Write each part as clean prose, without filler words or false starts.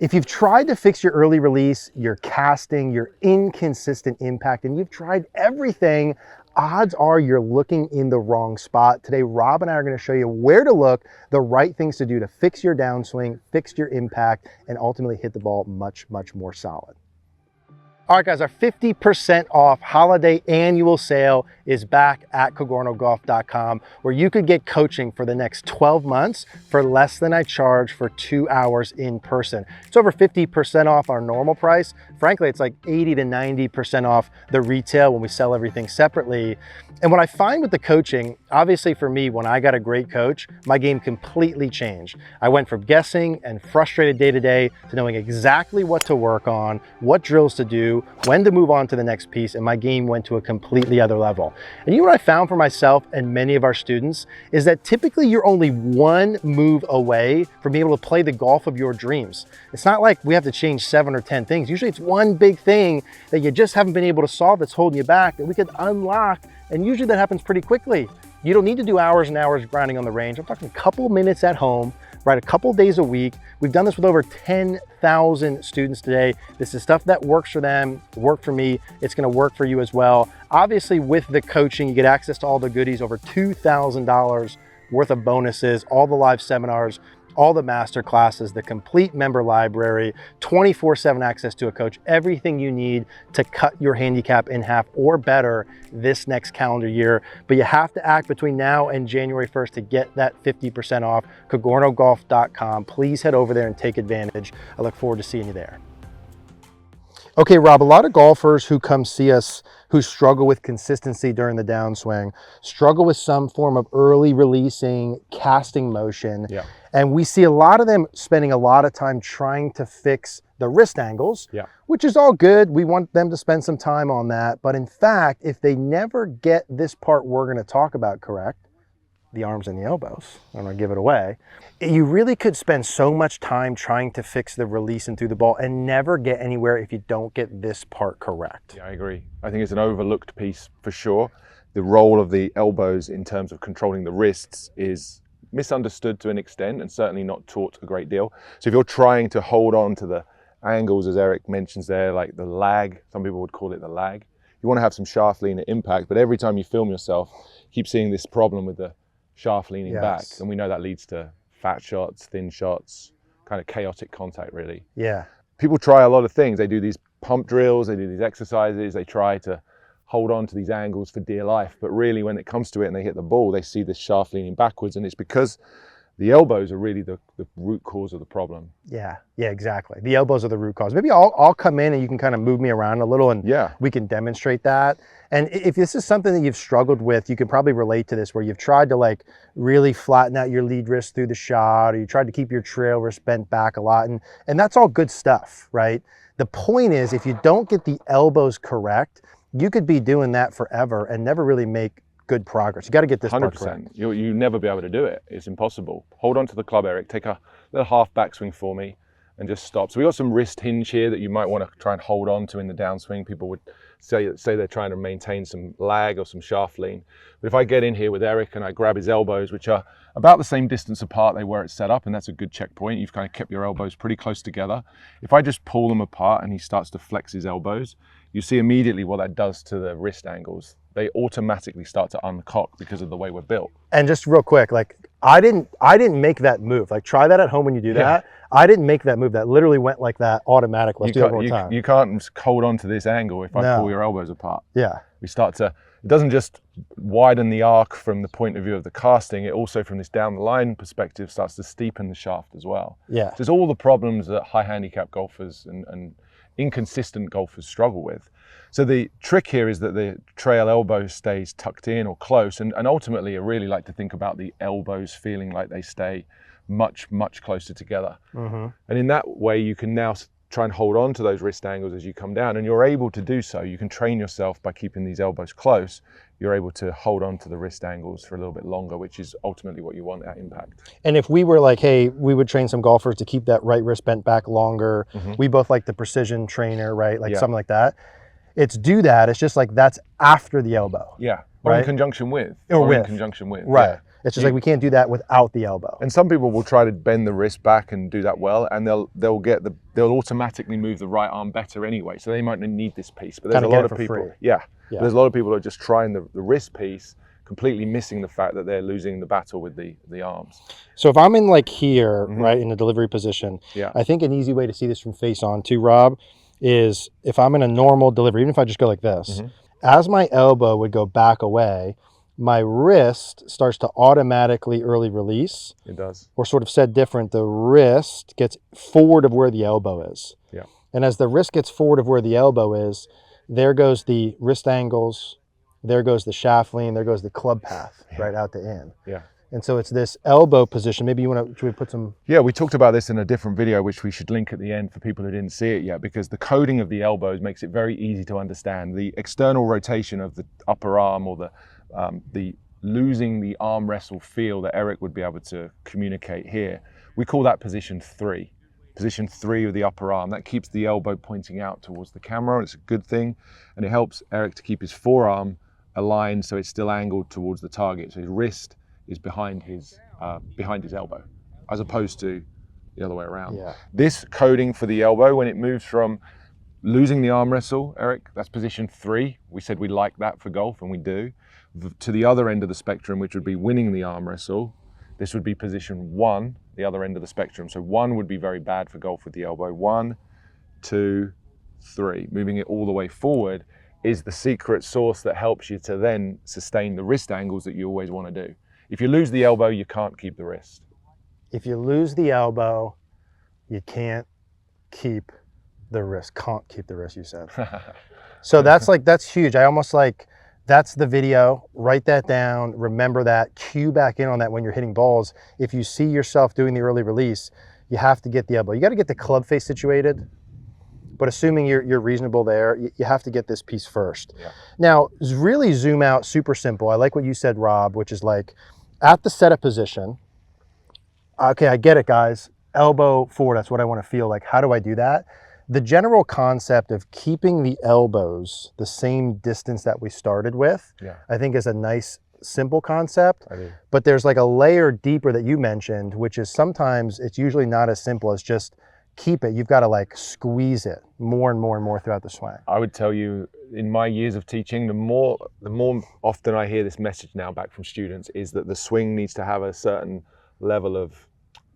If you've tried to fix your early release, your casting, your inconsistent impact, and you've tried everything, odds are you're looking in the wrong spot. Today, Rob and I are going to show you where to look, the right things to do to fix your downswing, fix your impact, and ultimately hit the ball much, much more solid. All right, guys, our 50% off holiday annual sale is back at CogornoGolf.com, where you could get coaching for the next 12 months for less than I charge for 2 hours in person. It's over 50% off our normal price. Frankly, it's like 80 to 90% off the retail when we sell everything separately. And what I find with the coaching, obviously for me, when I got a great coach, my game completely changed. I went from guessing and frustrated day to day to knowing exactly what to work on, what drills to do, when to move on to the next piece, and my game went to a completely other level. And you know what I found for myself and many of our students is that typically you're only one move away from being able to play the golf of your dreams. It's not like we have to change 7 or 10 things. Usually it's one big thing that you just haven't been able to solve that's holding you back that we could unlock, and usually that happens pretty quickly. You don't need to do hours and hours grinding on the range. I'm talking a couple minutes at home, right? A couple days a week. We've done this with over 10,000 students today. This is stuff that works for them, worked for me. It's gonna work for you as well. Obviously with the coaching, you get access to all the goodies, over $2,000 worth of bonuses, all the live seminars, all the master classes, the complete member library, 24/7 access to a coach, everything you need to cut your handicap in half or better this next calendar year. But you have to act between now and January 1st to get that 50% off. CogornoGolf.com. Please head over there and take advantage. I look forward to seeing you there. Okay, Rob, a lot of golfers who come see us who struggle with consistency during the downswing, struggle with some form of early releasing, casting motion. Yeah. And we see a lot of them spending a lot of time trying to fix the wrist angles, which is all good. We want them to spend some time on that. But in fact, if they never get this part we're going to talk about correct, the arms and the elbows, I'm going to give it away, you really could spend so much time trying to fix the release and through the ball and never get anywhere if you don't get this part correct. Yeah, I agree. I think it's an overlooked piece for sure. The role of the elbows in terms of controlling the wrists is misunderstood to an extent and certainly not taught a great deal. So if you're trying to hold on to the angles, as Eric mentions there, like the lag, some people would call it the lag, you want to have some shaft lean at impact, but every time you film yourself, keep seeing this problem with the shaft leaning back. And we know that leads to fat shots, thin shots, kind of chaotic contact really. Yeah. People try a lot of things. They do these pump drills, they do these exercises, they try to hold on to these angles for dear life. But really when it comes to it and they hit the ball, they see this shaft leaning backwards, and it's because the elbows are really the root cause of the problem. Yeah, exactly. The elbows are the root cause. Maybe I'll come in and you can kind of move me around a little and we can demonstrate that. And if this is something that you've struggled with, you can probably relate to this, where you've tried to like really flatten out your lead wrist through the shot, or you tried to keep your trail wrist bent back a lot. And that's all good stuff, right? The point is, if you don't get the elbows correct, you could be doing that forever and never really make good progress. You got to get this 100%. Part correct. You'll never be able to do it. It's impossible. Hold on to the club, Eric. Take a little half backswing for me and just stop. So we got some wrist hinge here that you might want to try and hold on to in the downswing. People would say they're trying to maintain some lag or some shaft lean. But if I get in here with Eric and I grab his elbows, which are about the same distance apart they were at setup, and that's a good checkpoint. You've kind of kept your elbows pretty close together. If I just pull them apart and he starts to flex his elbows, you see immediately what that does to the wrist angles. They automatically start to uncock because of the way we're built. And just real quick, like I didn't make that move. Like try that at home when you do that. I didn't make that move. That literally went like that automatically. Let's do that one more time. You can't hold on to this angle if I pull your elbows apart. Yeah. We start to, it doesn't just widen the arc from the point of view of the casting, it also from this down the line perspective starts to steepen the shaft as well. Yeah. So there's all the problems that high handicap golfers and inconsistent golfers struggle with. So the trick here is that the trail elbow stays tucked in or close, and ultimately I really like to think about the elbows feeling like they stay much, much closer together. And in that way you can now try and hold on to those wrist angles as you come down, and you're able to do so. You can train yourself by keeping these elbows close. You're able to hold on to the wrist angles for a little bit longer, which is ultimately what you want at impact. And if we were like, hey, we would train some golfers to keep that right wrist bent back longer. We both like the precision trainer, right? Like something like that. It's do that. It's just like that's after the elbow. Yeah. Or in conjunction with. In conjunction with. Right. It's just like we can't do that without the elbow. And some people will try to bend the wrist back and do that well, and they'll automatically move the right arm better anyway. So they might not need this piece. But there's a lot of people, there's a lot of people who are just trying the wrist piece, completely missing the fact that they're losing the battle with the arms. So if I'm in like here, right, in the delivery position, I think an easy way to see this from face on too, Rob, is if I'm in a normal delivery, even if I just go like this, as my elbow would go back away, my wrist starts to automatically early release. It does. Or sort of said different, the wrist gets forward of where the elbow is. Yeah. And as the wrist gets forward of where the elbow is, there goes the wrist angles, there goes the shaft lean, there goes the club path, right out to in. Yeah. And so it's this elbow position. Maybe you want to, should we put some? Yeah, we talked about this in a different video, which we should link at the end for people who didn't see it yet, because the coding of the elbows makes it very easy to understand. The external rotation of the upper arm, or the losing the arm wrestle feel that Eric would be able to communicate here, we call that position 3. Position 3 of the upper arm. That keeps the elbow pointing out towards the camera. It's a good thing, and it helps Eric to keep his forearm aligned so it's still angled towards the target. So his wrist is behind his elbow, as opposed to the other way around. Yeah. This coding for the elbow, when it moves from losing the arm wrestle, Eric, that's position 3. We said we like that for golf, and we do. To the other end of the spectrum, which would be winning the arm wrestle, this would be position 1, the other end of the spectrum. So 1 would be very bad for golf with the elbow. 1, 2, 3. Moving it all the way forward is the secret sauce that helps you to then sustain the wrist angles that you always want to do. If you lose the elbow, you can't keep the wrist. If you lose the elbow, you can't keep the wrist. Can't keep the wrist, you said. So that's huge. I almost like, that's the video. Write that down. Remember that. Cue back in on that when you're hitting balls. If you see yourself doing the early release, you have to get the elbow. You got to get the club face situated. But assuming you're reasonable there, you have to get this piece first. Yeah. Now, really zoom out, super simple. I like what you said, Rob, which is like, at the setup position, okay, I get it, guys. Elbow forward, that's what I want to feel like. How do I do that? The general concept of keeping the elbows the same distance that we started with, I think is a nice, simple concept. I do. But there's like a layer deeper that you mentioned, which is sometimes it's usually not as simple as just keep it. You've got to like squeeze it more and more and more throughout the swing. I would tell you, in my years of teaching, the more often I hear this message now back from students is that the swing needs to have a certain level of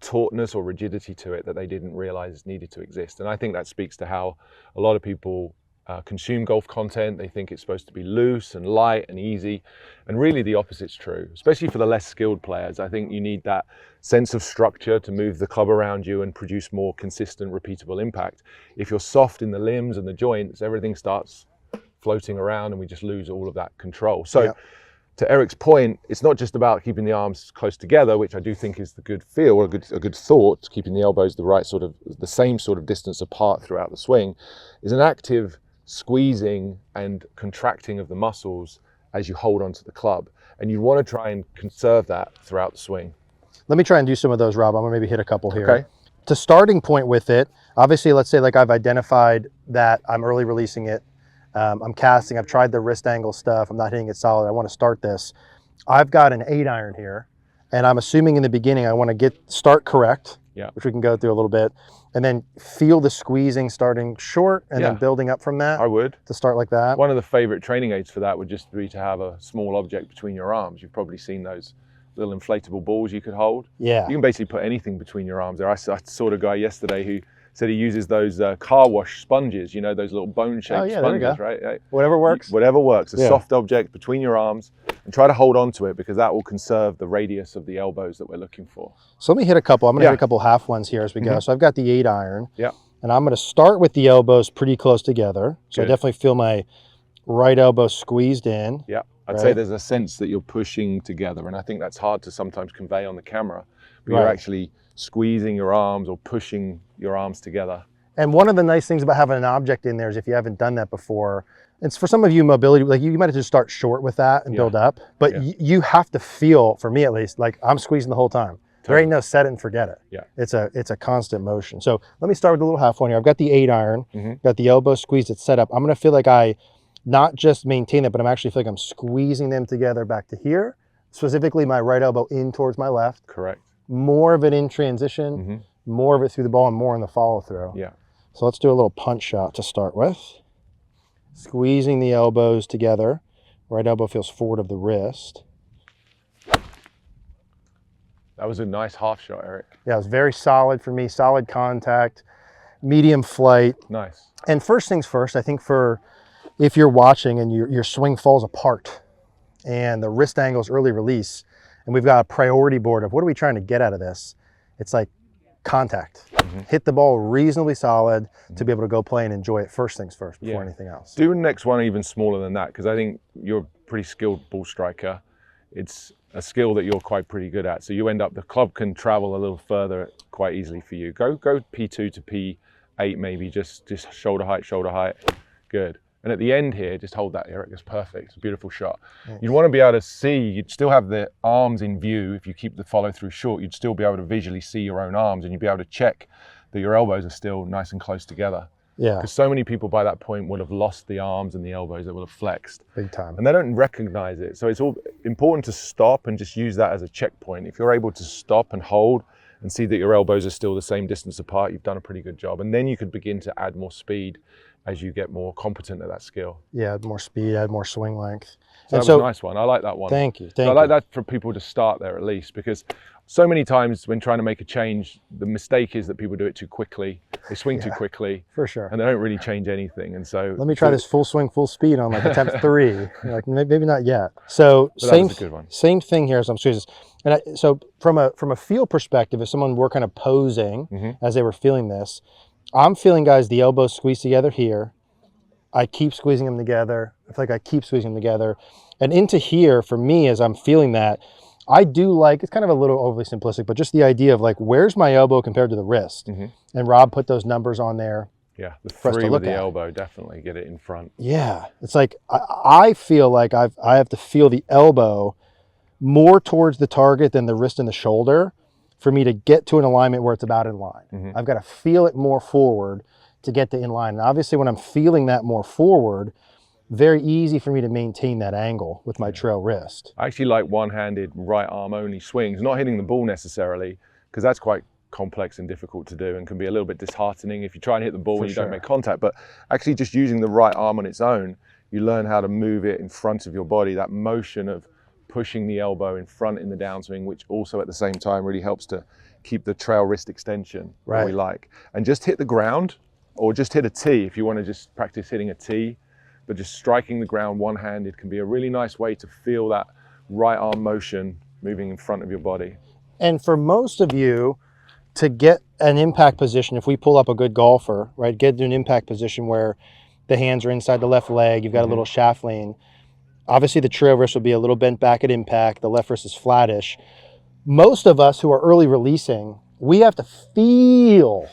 tautness or rigidity to it that they didn't realize needed to exist. And I think that speaks to how a lot of people consume golf content. They think it's supposed to be loose and light and easy, and really the opposite's true, especially for the less skilled players. I think you need that sense of structure to move the club around you and produce more consistent, repeatable impact. If you're soft in the limbs and the joints, everything starts floating around and we just lose all of that control. So to Eric's point, it's not just about keeping the arms close together, which I do think is the good feel, or a good thought, keeping the elbows the same sort of distance apart throughout the swing, is an active squeezing and contracting of the muscles as you hold onto the club. And you want to try and conserve that throughout the swing. Let me try and do some of those, Rob. I'm gonna maybe hit a couple here. Okay. To starting point with it, obviously, let's say like I've identified that I'm early releasing it. I'm casting, I've tried the wrist angle stuff. I'm not hitting it solid. I want to start this. I've got an 8-iron here, and I'm assuming in the beginning I want to start correct, which we can go through a little bit, and then feel the squeezing starting short and then building up from that. I would. To start like that. One of the favorite training aids for that would just be to have a small object between your arms. You've probably seen those little inflatable balls you could hold. Yeah. You can basically put anything between your arms there. I saw a guy yesterday who said he uses those car wash sponges, you know, those little bone-shaped sponges, right? Whatever works. Whatever works. A soft object between your arms, and try to hold on to it, because that will conserve the radius of the elbows that we're looking for. So let me hit a couple. I'm going to hit a couple half ones here as we go. So I've got the 8-iron. Yeah. And I'm going to start with the elbows pretty close together. So I definitely feel my right elbow squeezed in. Yeah. I'd say there's a sense that you're pushing together, and I think that's hard to sometimes convey on the camera, but you're actually squeezing your arms or pushing your arms together. And one of the nice things about having an object in there is, if you haven't done that before, it's for some of you mobility, like you might just start short with that and build up, but you have to feel, for me at least, like I'm squeezing the whole time. There ain't no set it and forget it. Yeah. It's a constant motion. So let me start with the little half one here. I've got the 8-iron, got the elbow squeezed, it's set up. I'm going to feel like I not just maintain it, but I'm actually feel like I'm squeezing them together back to here, specifically my right elbow in towards my left, Correct. more of it in transition, more of it through the ball, and more in the follow through. Yeah. So let's do a little punch shot to start with. Squeezing the elbows together. Right elbow feels forward of the wrist. That was a nice half shot, Eric. Yeah, it was very solid for me, solid contact, medium flight. Nice. And first things first, I think for if you're watching and your swing falls apart and the wrist angle's early release, and we've got a priority board of what are we trying to get out of this? It's like contact. Hit the ball reasonably solid to be able to go play and enjoy it first things first before anything else. Do the next one even smaller than that, because I think you're a pretty skilled ball striker. It's a skill that you're quite pretty good at. So you end up, the club can travel a little further quite easily for you. Go P2 to P8 maybe, just shoulder height. Good. And at the end here, just hold that, Eric. It's perfect. It's a beautiful shot. Thanks. You'd want to be able to see, you'd still have the arms in view. If you keep the follow through short, you'd still be able to visually see your own arms, and you'd be able to check that your elbows are still nice and close together. Yeah. Because so many people by that point would have lost the arms and the elbows, that would have flexed. Big time. And they don't recognize it. So it's all important to stop and just use that as a checkpoint. If you're able to stop and hold and see that your elbows are still the same distance apart, you've done a pretty good job. And then you could begin to add more speed as you get more competent at that skill. Yeah, add more speed, add more swing length. So that was a nice one. I like that one. Thank you. I like that for people to start there at least, because so many times when trying to make a change, the mistake is that people do it too quickly. They swing too quickly. For sure. And they don't really change anything. And so let me try this full swing, full speed on like attempt 3. Like maybe not yet. So that was a good one. Same thing here as I'm squeezing. And so from a feel perspective, if someone were kind of posing as they were feeling this, I'm feeling, guys, the elbows squeeze together here. I keep squeezing them together. I feel like I keep squeezing them together. And into here, for me, as I'm feeling that, I do like, it's kind of a little overly simplistic, but just the idea of like, where's my elbow compared to the wrist? And Rob put those numbers on there. Yeah, the 3 with the elbow, definitely get it in front. Yeah, it's like, I feel like I have to feel the elbow more towards the target than the wrist and the shoulder for me to get to an alignment where it's about in line. I've got to feel it more forward to get to in line. And obviously when I'm feeling that more forward, very easy for me to maintain that angle with my trail wrist. I actually like one-handed right arm only swings, not hitting the ball necessarily, because that's quite complex and difficult to do and can be a little bit disheartening if you try and hit the ball and you don't make contact. But actually just using the right arm on its own, you learn how to move it in front of your body, that motion of pushing the elbow in front in the downswing, which also at the same time really helps to keep the trail wrist extension that we like. And just hit the ground, or just hit a tee if you want to just practice hitting a tee. But just striking the ground one-handed can be a really nice way to feel that right arm motion moving in front of your body. And for most of you, to get an impact position, if we pull up a good golfer, right, get to an impact position where the hands are inside the left leg, you've got a little shaft lean. Obviously the trail wrist will be a little bent back at impact, the left wrist is flattish. Most of us who are early releasing, we have to feel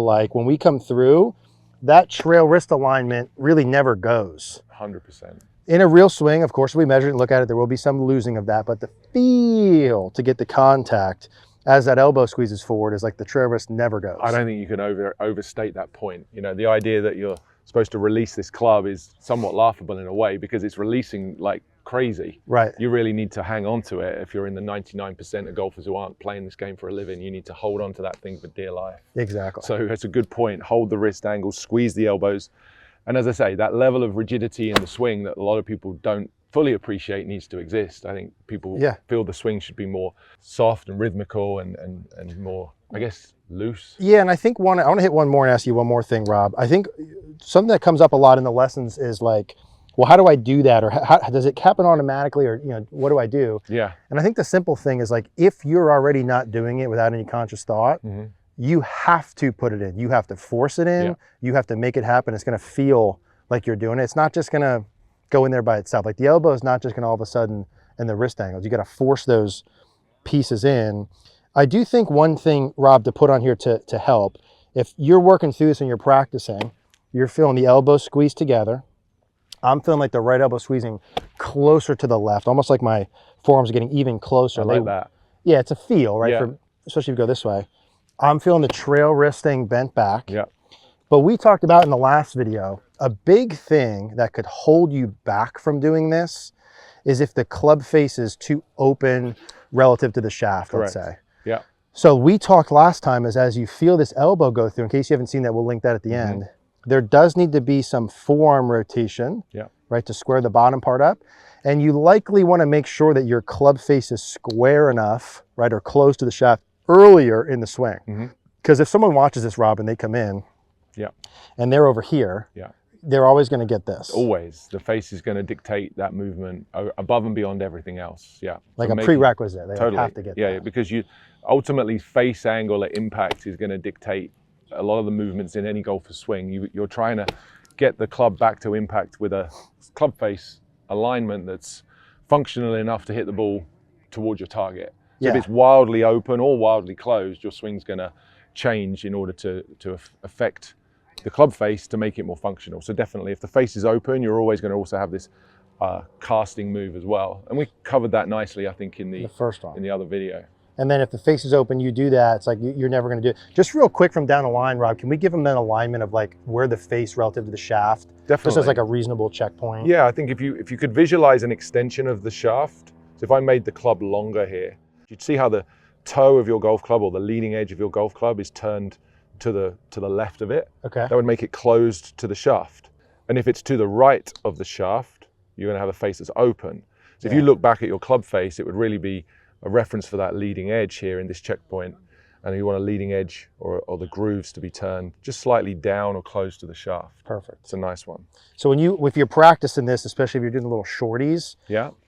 like when we come through, that trail wrist alignment really never goes. 100%. In a real swing, of course, we measure it and look at it, there will be some losing of that, but the feel to get the contact as that elbow squeezes forward is like the trail wrist never goes. I don't think you can overstate that point. You know, the idea that you're supposed to release this club is somewhat laughable in a way, because it's releasing like crazy. Right. You really need to hang on to it. If you're in the 99% of golfers who aren't playing this game for a living, you need to hold on to that thing for dear life. Exactly. So that's a good point. Hold the wrist angle, squeeze the elbows. And as I say, that level of rigidity in the swing that a lot of people don't fully appreciate needs to exist. I think people feel the swing should be more soft and rhythmical and more, I guess, loose. Yeah, and I think I want to hit one more and ask you one more thing, Rob. I think something that comes up a lot in the lessons is like, well, how do I do that? Or how does it happen automatically? Or, you know, what do I do? Yeah. And I think the simple thing is like, if you're already not doing it without any conscious thought, you have to put it in. You have to force it in. You have to make it happen. It's going to feel like you're doing it. It's not just going to go in there by itself. Like the elbow is not just going to all of a sudden, and the wrist angles, you got to force those pieces in. I do think one thing, Rob, to put on here to help, if you're working through this and you're practicing, you're feeling the elbows squeeze together. I'm feeling like the right elbow squeezing closer to the left, almost like my forearms are getting even closer. I like that. Yeah, it's a feel, right? Yeah. Especially if you go this way. I'm feeling the trail wrist thing bent back. Yeah. But we talked about in the last video, a big thing that could hold you back from doing this is if the club face is too open relative to the shaft, Correct. let's say. Yeah. So we talked last time is as you feel this elbow go through, in case you haven't seen that, we'll link that at the end. There does need to be some forearm rotation, right, to square the bottom part up. And you likely want to make sure that your club face is square enough, right, or close to the shaft earlier in the swing. Because if someone watches this, Rob, and they come in and they're over here, they're always going to get this. Always. The face is going to dictate that movement above and beyond everything else. Yeah. Like a prerequisite. They totally have to get that. Yeah, because you ultimately face angle at impact is going to dictate a lot of the movements in any golfer's swing. You're trying to get the club back to impact with a club face alignment that's functional enough to hit the ball towards your target. So if it's wildly open or wildly closed, your swing's going to change in order to affect the club face to make it more functional. So definitely, if the face is open, you're always going to also have this casting move as well. And we covered that nicely, I think, in the first one, in the other video. And then if the face is open, you do that. It's like you're never going to do it. Just real quick from down the line, Rob, can we give them an alignment of like where the face relative to the shaft? Definitely. Just as like a reasonable checkpoint. Yeah, I think if you could visualize an extension of the shaft. So if I made the club longer here, you'd see how the toe of your golf club or the leading edge of your golf club is turned to the left of it. Okay. That would make it closed to the shaft. And if it's to the right of the shaft, you're going to have a face that's open. So if you look back at your club face, it would really be a reference for that leading edge here in this checkpoint. And you want a leading edge or the grooves to be turned just slightly down or close to the shaft. Perfect. It's a nice one. So if you're practicing this, especially if you're doing the little shorties,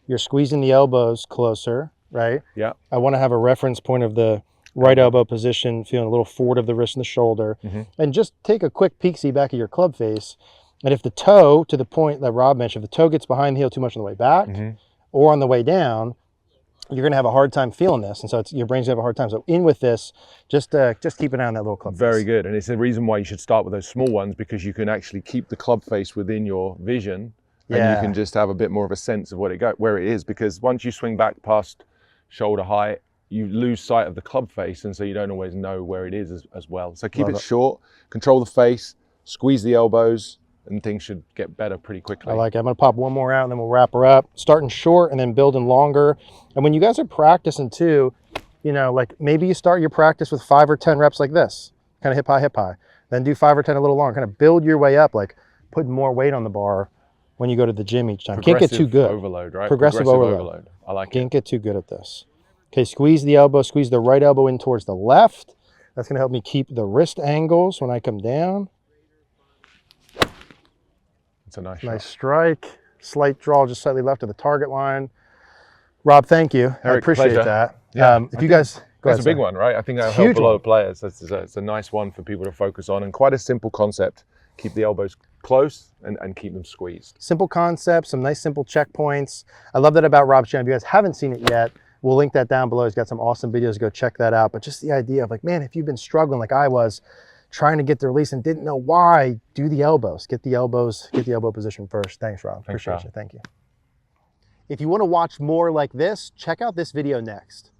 you're squeezing the elbows closer, right? Yeah. I want to have a reference point of the right elbow position, feeling a little forward of the wrist and the shoulder, and just take a quick peek-see back at your club face. And if the toe, to the point that Rob mentioned, if the toe gets behind the heel too much on the way back or on the way down, you're going to have a hard time feeling this. And so your brain's going to have a hard time. So in with this, just keep an eye on that little club face. Very good. And it's the reason why you should start with those small ones, because you can actually keep the club face within your vision and you can just have a bit more of a sense of where it is. Because once you swing back past shoulder height, you lose sight of the club face, and so you don't always know where it is as well. So keep it short, control the face, squeeze the elbows, and things should get better pretty quickly. I like it. I'm going to pop one more out and then we'll wrap her up. Starting short and then building longer. And when you guys are practicing too, you know, like maybe you start your practice with 5 or 10 reps like this, kind of hip high. Then do 5 or 10 a little longer, kind of build your way up, like putting more weight on the bar when you go to the gym each time. Can't get too good. Overload, right? Progressive overload. I like it. Can't get too good at this. Okay, squeeze the elbow, squeeze the right elbow in towards the left. That's going to help me keep the wrist angles when I come down. It's a nice shot. Strike. Slight draw just slightly left of the target line. Rob, thank you. Eric, I appreciate pleasure. that. Yeah, if you guys... That's a big one, right? I think that'll help a lot of players. It's a nice one for people to focus on, and quite a simple concept. Keep the elbows close and keep them squeezed. Simple concept, some nice simple checkpoints. I love that about Rob Cheney. If you guys haven't seen it yet, we'll link that down below. He's got some awesome videos. Go check that out. But just the idea of like, man, if you've been struggling like I was, trying to get the release and didn't know why, do the elbows. Get the elbow position first. Thanks, Rob. Appreciate you. Thank you. If you want to watch more like this, check out this video next.